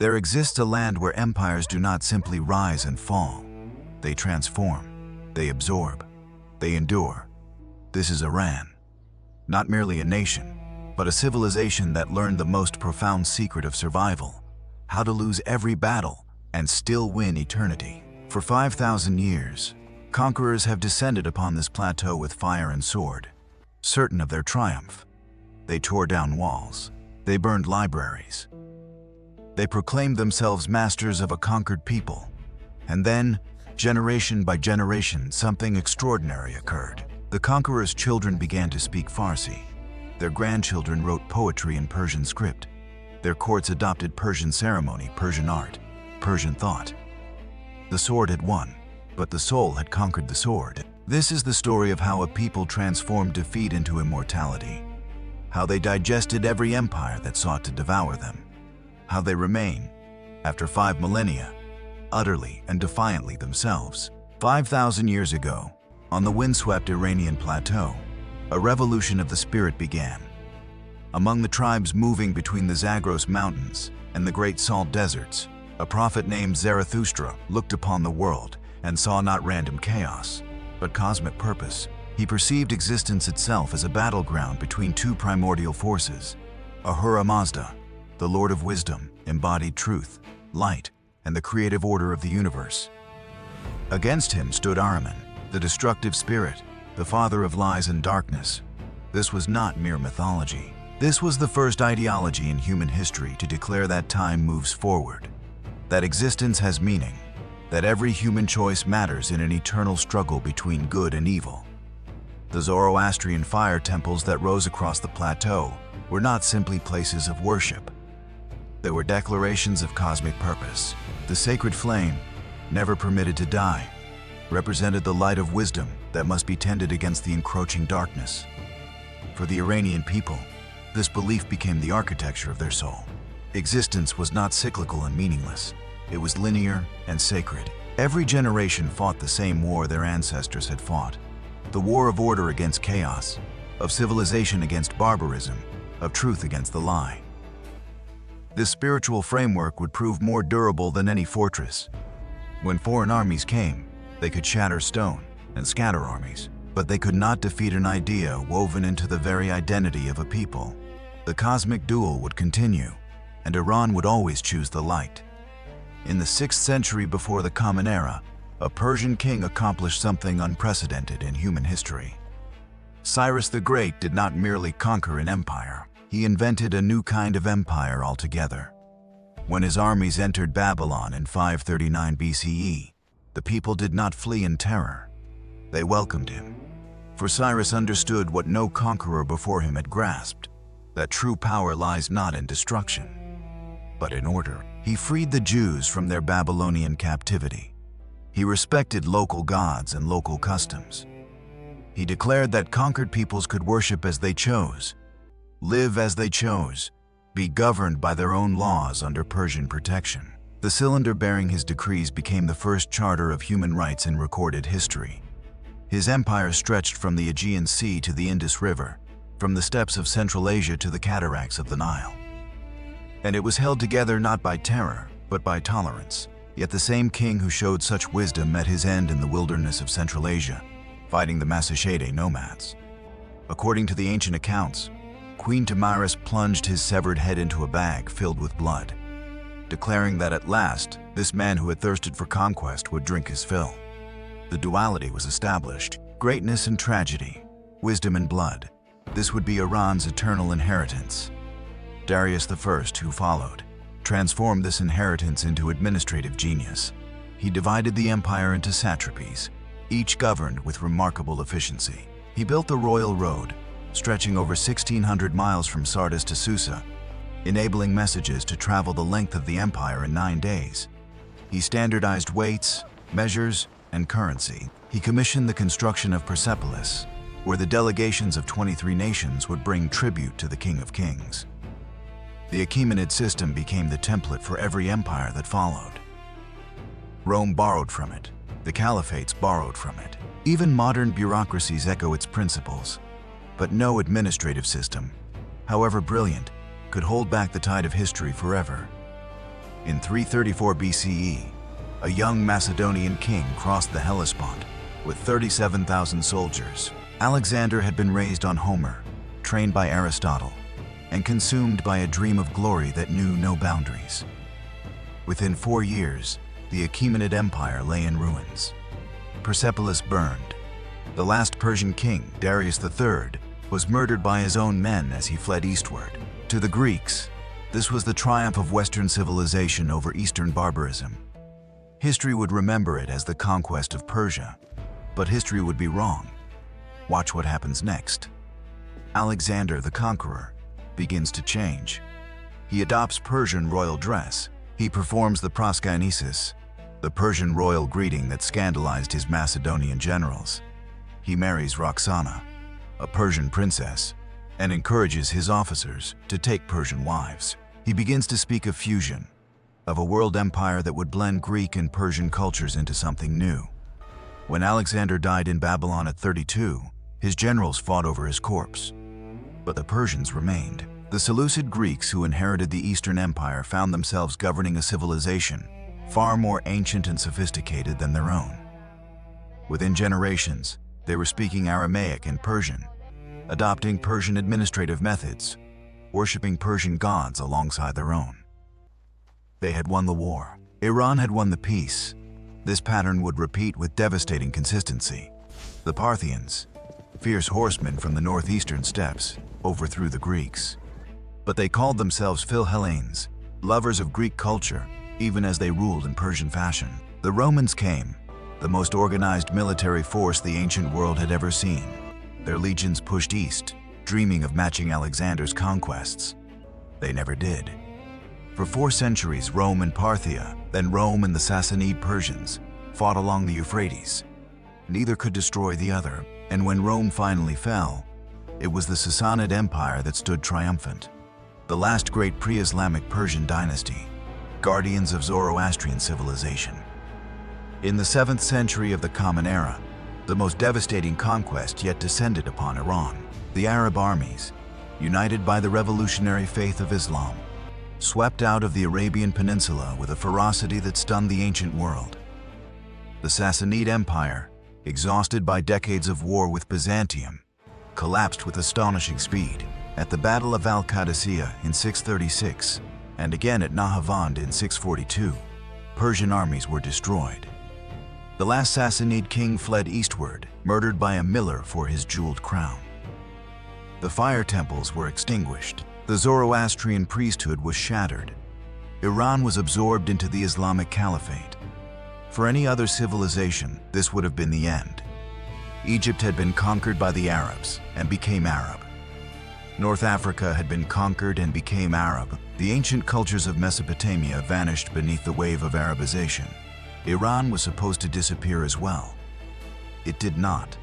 There exists a land where empires do not simply rise and fall. They transform, they absorb, they endure. This is Iran. Not merely a nation, but a civilization that learned the most profound secret of survival: how to lose every battle and still win eternity. For 5,000 years, conquerors have descended upon this plateau with fire and sword, certain of their triumph. They tore down walls. They burned libraries. They proclaimed themselves masters of a conquered people. And then, generation by generation, something extraordinary occurred. The conquerors' children began to speak Farsi. Their grandchildren wrote poetry in Persian script. Their courts adopted Persian ceremony, Persian art, Persian thought. The sword had won, but the soul had conquered the sword. This is the story of how a people transformed defeat into immortality. How they digested every empire that sought to devour them. How they remain, after 5 millennia, utterly and defiantly themselves. 5,000 years ago, on the windswept Iranian plateau, a revolution of the spirit began. Among the tribes moving between the Zagros Mountains and the Great Salt Deserts, a prophet named Zarathustra looked upon the world and saw not random chaos, but cosmic purpose. He perceived existence itself as a battleground between two primordial forces: Ahura Mazda, the Lord of Wisdom, embodied truth, light, and the creative order of the universe. Against him stood Ahriman, the destructive spirit, the father of lies and darkness. This was not mere mythology. This was the first ideology in human history to declare that time moves forward, that existence has meaning, that every human choice matters in an eternal struggle between good and evil. The Zoroastrian fire temples that rose across the plateau were not simply places of worship. They were declarations of cosmic purpose. The sacred flame, never permitted to die, represented the light of wisdom that must be tended against the encroaching darkness. For the Iranian people, this belief became the architecture of their soul. Existence was not cyclical and meaningless. It was linear and sacred. Every generation fought the same war their ancestors had fought. The war of order against chaos, of civilization against barbarism, of truth against the lie. This spiritual framework would prove more durable than any fortress. When foreign armies came, they could shatter stone and scatter armies, but they could not defeat an idea woven into the very identity of a people. The cosmic duel would continue, and Iran would always choose the light. In the 6th century before the Common Era, a Persian king accomplished something unprecedented in human history. Cyrus the Great did not merely conquer an empire. He invented a new kind of empire altogether. When his armies entered Babylon in 539 BCE, the people did not flee in terror. They welcomed him. For Cyrus understood what no conqueror before him had grasped, that true power lies not in destruction, but in order. He freed the Jews from their Babylonian captivity. He respected local gods and local customs. He declared that conquered peoples could worship as they chose, live as they chose, be governed by their own laws under Persian protection. The cylinder bearing his decrees became the first charter of human rights in recorded history. His empire stretched from the Aegean Sea to the Indus River, from the steppes of Central Asia to the cataracts of the Nile. And it was held together not by terror, but by tolerance. Yet the same king who showed such wisdom met his end in the wilderness of Central Asia, fighting the Massachete nomads. According to the ancient accounts, Queen Tamaris plunged his severed head into a bag filled with blood, declaring that at last, this man who had thirsted for conquest would drink his fill. The duality was established: greatness and tragedy, wisdom and blood. This would be Iran's eternal inheritance. Darius I, who followed, transformed this inheritance into administrative genius. He divided the empire into satrapies, each governed with remarkable efficiency. He built the royal road, stretching over 1,600 miles from Sardis to Susa, enabling messages to travel the length of the empire in 9 days. He standardized weights, measures, and currency. He commissioned the construction of Persepolis, where the delegations of 23 nations would bring tribute to the King of Kings. The Achaemenid system became the template for every empire that followed. Rome borrowed from it. The caliphates borrowed from it. Even modern bureaucracies echo its principles. But no administrative system, however brilliant, could hold back the tide of history forever. In 334 BCE, a young Macedonian king crossed the Hellespont with 37,000 soldiers. Alexander had been raised on Homer, trained by Aristotle, and consumed by a dream of glory that knew no boundaries. Within 4 years, the Achaemenid Empire lay in ruins. Persepolis burned. The last Persian king, Darius III, was murdered by his own men as he fled eastward. To the Greeks, this was the triumph of Western civilization over Eastern barbarism. History would remember it as the conquest of Persia, but history would be wrong. Watch what happens next. Alexander the Conqueror begins to change. He adopts Persian royal dress. He performs the proskynesis, the Persian royal greeting that scandalized his Macedonian generals. He marries Roxana, a Persian princess, and encourages his officers to take Persian wives. He begins to speak of fusion, of a world empire that would blend Greek and Persian cultures into something new. When Alexander died in Babylon at 32, his generals fought over his corpse. But the Persians remained. The Seleucid Greeks who inherited the Eastern Empire found themselves governing a civilization far more ancient and sophisticated than their own. Within generations, they were speaking Aramaic and Persian, adopting Persian administrative methods, worshipping Persian gods alongside their own. They had won the war. Iran had won the peace. This pattern would repeat with devastating consistency. The Parthians, fierce horsemen from the northeastern steppes, overthrew the Greeks. But they called themselves Philhellenes, lovers of Greek culture, even as they ruled in Persian fashion. The Romans came, the most organized military force the ancient world had ever seen. Their legions pushed east, dreaming of matching Alexander's conquests. They never did. For 4 centuries, Rome and Parthia, then Rome and the Sassanid Persians, fought along the Euphrates. Neither could destroy the other, and when Rome finally fell, it was the Sassanid Empire that stood triumphant. The last great pre-Islamic Persian dynasty, guardians of Zoroastrian civilization. In the 7th century of the Common Era, the most devastating conquest yet descended upon Iran. The Arab armies, united by the revolutionary faith of Islam, swept out of the Arabian Peninsula with a ferocity that stunned the ancient world. The Sassanid Empire, exhausted by decades of war with Byzantium, collapsed with astonishing speed. At the Battle of Al-Qadisiyah in 636, and again at Nahavand in 642, Persian armies were destroyed. The last Sassanid king fled eastward, murdered by a miller for his jeweled crown. The fire temples were extinguished. The Zoroastrian priesthood was shattered. Iran was absorbed into the Islamic Caliphate. For any other civilization, this would have been the end. Egypt had been conquered by the Arabs and became Arab. North Africa had been conquered and became Arab. The ancient cultures of Mesopotamia vanished beneath the wave of Arabization. Iran was supposed to disappear as well. It did not.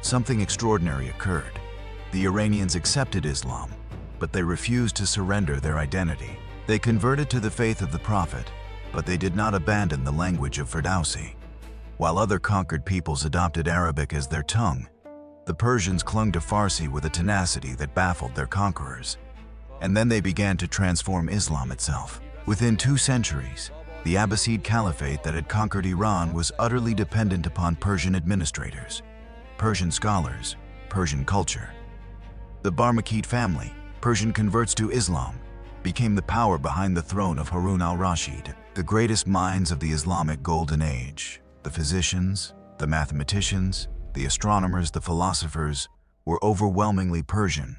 Something extraordinary occurred. The Iranians accepted Islam, but they refused to surrender their identity. They converted to the faith of the Prophet, but they did not abandon the language of Ferdowsi. While other conquered peoples adopted Arabic as their tongue, the Persians clung to Farsi with a tenacity that baffled their conquerors. And then they began to transform Islam itself. Within 2 centuries, the Abbasid Caliphate that had conquered Iran was utterly dependent upon Persian administrators, Persian scholars, Persian culture. The Barmakid family, Persian converts to Islam, became the power behind the throne of Harun al-Rashid. The greatest minds of the Islamic Golden Age, the physicians, the mathematicians, the astronomers, the philosophers, were overwhelmingly Persian.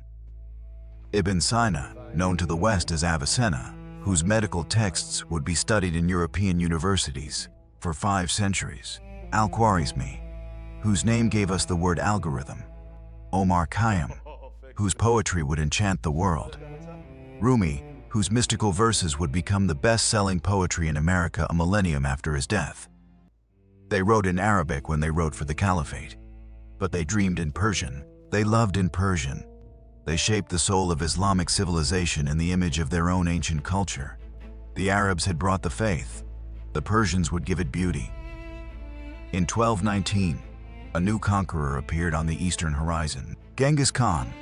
Ibn Sina, known to the West as Avicenna, whose medical texts would be studied in European universities for 5 centuries. Al-Khwarizmi, whose name gave us the word algorithm. Omar Khayyam, whose poetry would enchant the world. Rumi, whose mystical verses would become the best-selling poetry in America a millennium after his death. They wrote in Arabic when they wrote for the Caliphate, but they dreamed in Persian. They loved in Persian. They shaped the soul of Islamic civilization in the image of their own ancient culture. The Arabs had brought the faith. The Persians would give it beauty. In 1219, a new conqueror appeared on the eastern horizon. Genghis Khan,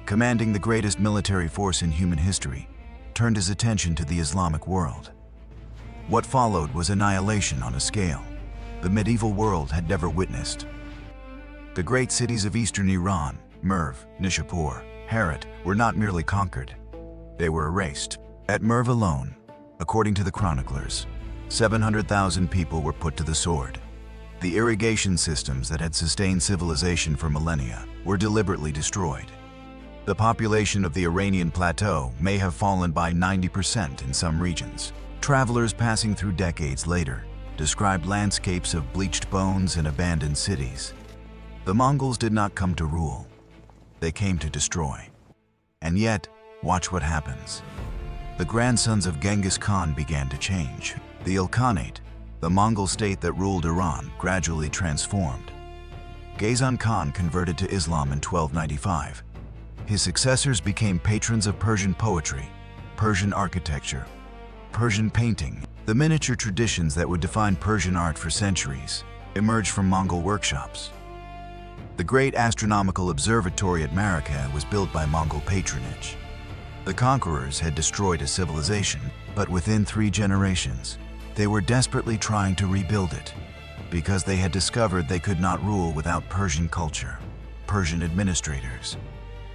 commanding the greatest military force in human history, turned his attention to the Islamic world. What followed was annihilation on a scale the medieval world had never witnessed. The great cities of eastern Iran, Merv, Nishapur, Herat, were not merely conquered. They were erased. At Merv alone, according to the chroniclers, 700,000 people were put to the sword. The irrigation systems that had sustained civilization for millennia were deliberately destroyed. The population of the Iranian plateau may have fallen by 90% in some regions. Travelers passing through decades later described landscapes of bleached bones and abandoned cities. The Mongols did not come to rule. They came to destroy. And yet, watch what happens. The grandsons of Genghis Khan began to change. The Ilkhanate, the Mongol state that ruled Iran, gradually transformed. Ghazan Khan converted to Islam in 1295. His successors became patrons of Persian poetry, Persian architecture, Persian painting. The miniature traditions that would define Persian art for centuries emerged from Mongol workshops. The great astronomical observatory at Maracay was built by Mongol patronage. The conquerors had destroyed a civilization, but within 3 generations, they were desperately trying to rebuild it because they had discovered they could not rule without Persian culture, Persian administrators,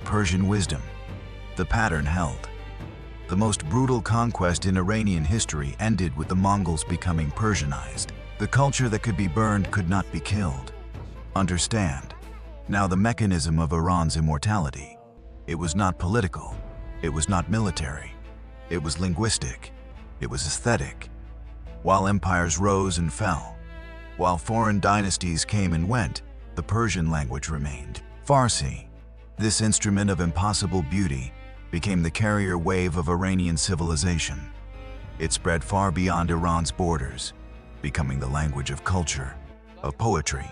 Persian wisdom. The pattern held. The most brutal conquest in Iranian history ended with the Mongols becoming Persianized. The culture that could be burned could not be killed. Understand, now the mechanism of Iran's immortality. It was not political. It was not military. It was linguistic. It was aesthetic. While empires rose and fell, while foreign dynasties came and went, the Persian language remained. Farsi, this instrument of impossible beauty, became the carrier wave of Iranian civilization. It spread far beyond Iran's borders, becoming the language of culture, of poetry,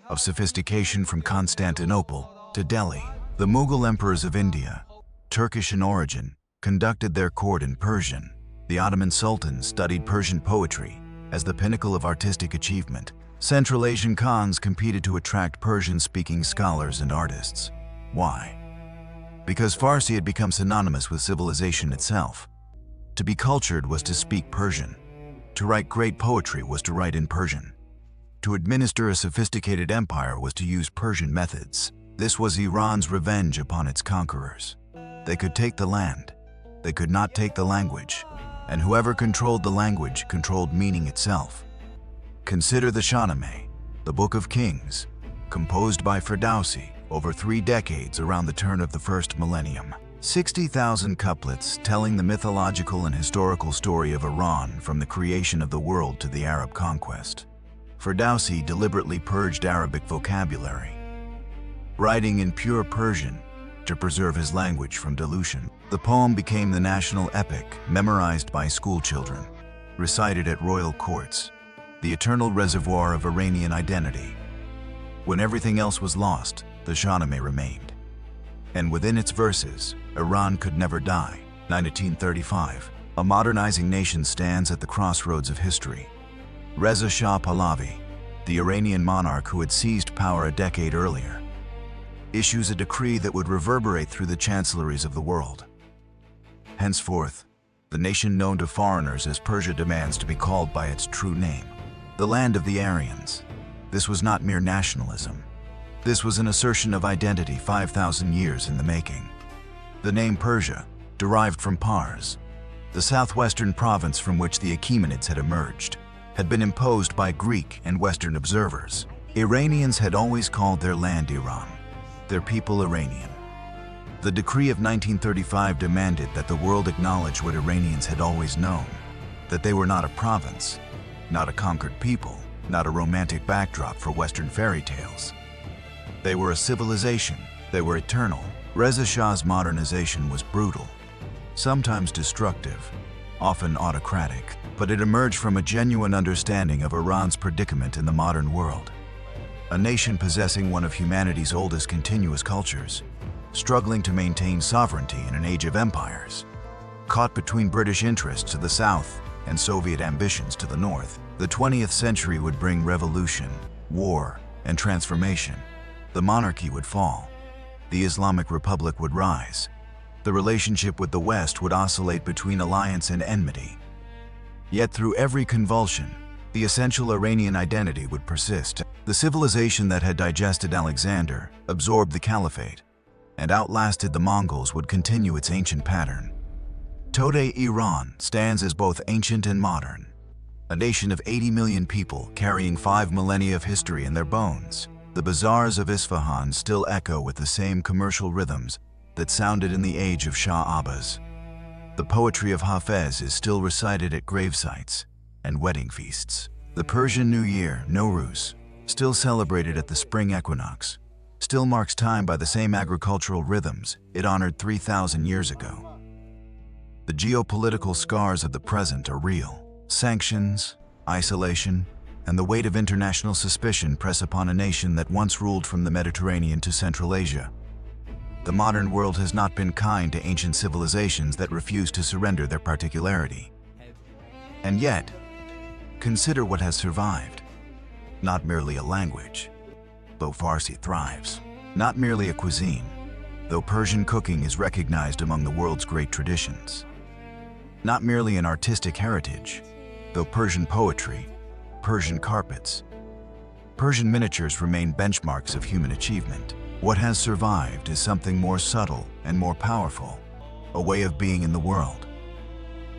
of sophistication from Constantinople to Delhi. The Mughal emperors of India, Turkish in origin, conducted their court in Persian. The Ottoman sultans studied Persian poetry as the pinnacle of artistic achievement. Central Asian Khans competed to attract Persian-speaking scholars and artists. Why? Because Farsi had become synonymous with civilization itself. To be cultured was to speak Persian. To write great poetry was to write in Persian. To administer a sophisticated empire was to use Persian methods. This was Iran's revenge upon its conquerors. They could take the land. They could not take the language. And whoever controlled the language controlled meaning itself. Consider the Shahnameh, the Book of Kings, composed by Ferdowsi over 3 decades around the turn of the first millennium. 60,000 couplets telling the mythological and historical story of Iran from the creation of the world to the Arab conquest. Ferdowsi deliberately purged Arabic vocabulary, writing in pure Persian to preserve his language from dilution. The poem became the national epic, memorized by school children, recited at royal courts, the eternal reservoir of Iranian identity. When everything else was lost, the Shahnameh remained. And within its verses, Iran could never die. 1935, a modernizing nation stands at the crossroads of history. Reza Shah Pahlavi, the Iranian monarch who had seized power a decade earlier, issues a decree that would reverberate through the chancelleries of the world. Henceforth, the nation known to foreigners as Persia demands to be called by its true name, the land of the Aryans. This was not mere nationalism. This was an assertion of identity 5,000 years in the making. The name Persia, derived from Pars, the southwestern province from which the Achaemenids had emerged, had been imposed by Greek and Western observers. Iranians had always called their land Iran, their people Iranian. The decree of 1935 demanded that the world acknowledge what Iranians had always known, that they were not a province, not a conquered people, not a romantic backdrop for Western fairy tales. They were a civilization. They were eternal. Reza Shah's modernization was brutal, sometimes destructive, often autocratic, but it emerged from a genuine understanding of Iran's predicament in the modern world. A nation possessing one of humanity's oldest continuous cultures, struggling to maintain sovereignty in an age of empires. Caught between British interests to the south and Soviet ambitions to the north, the 20th century would bring revolution, war, and transformation. The monarchy would fall. The Islamic Republic would rise. The relationship with the West would oscillate between alliance and enmity. Yet through every convulsion, the essential Iranian identity would persist. The civilization that had digested Alexander, absorbed the caliphate, and outlasted the Mongols would continue its ancient pattern. Today, Iran stands as both ancient and modern, a nation of 80 million people carrying 5 millennia of history in their bones. The bazaars of Isfahan still echo with the same commercial rhythms that sounded in the age of Shah Abbas. The poetry of Hafez is still recited at gravesites and wedding feasts. The Persian New Year, Nowruz, still celebrated at the spring equinox, still marks time by the same agricultural rhythms it honored 3,000 years ago. The geopolitical scars of the present are real. Sanctions, isolation, and the weight of international suspicion press upon a nation that once ruled from the Mediterranean to Central Asia. The modern world has not been kind to ancient civilizations that refuse to surrender their particularity. And yet, consider what has survived. Not merely a language, though Farsi thrives. Not merely a cuisine, though Persian cooking is recognized among the world's great traditions. Not merely an artistic heritage, though Persian poetry, Persian carpets, Persian miniatures remain benchmarks of human achievement. What has survived is something more subtle and more powerful, a way of being in the world.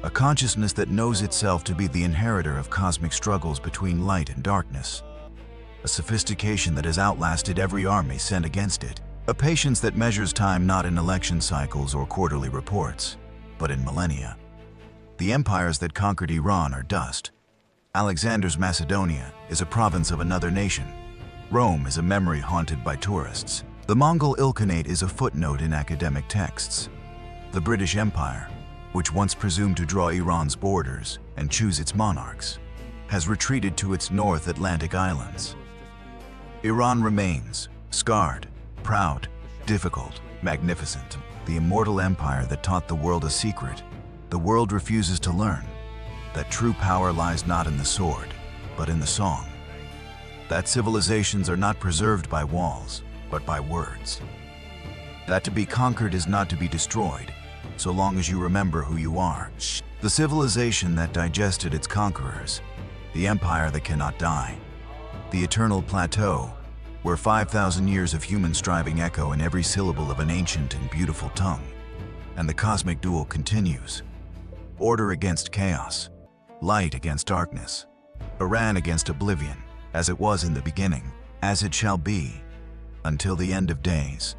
A consciousness that knows itself to be the inheritor of cosmic struggles between light and darkness. A sophistication that has outlasted every army sent against it. A patience that measures time not in election cycles or quarterly reports, but in millennia. The empires that conquered Iran are dust. Alexander's Macedonia is a province of another nation. Rome is a memory haunted by tourists. The Mongol Ilkhanate is a footnote in academic texts. The British Empire, which once presumed to draw Iran's borders and choose its monarchs, has retreated to its North Atlantic islands. Iran remains scarred, proud, difficult, magnificent. The immortal empire that taught the world a secret. The world refuses to learn that true power lies not in the sword, but in the song. That civilizations are not preserved by walls, but by words. That to be conquered is not to be destroyed, so long as you remember who you are. The civilization that digested its conquerors, the empire that cannot die, the eternal plateau, where 5,000 years of human striving echo in every syllable of an ancient and beautiful tongue. And the cosmic duel continues. Order against chaos, light against darkness, Iran against oblivion, as it was in the beginning, as it shall be, until the end of days.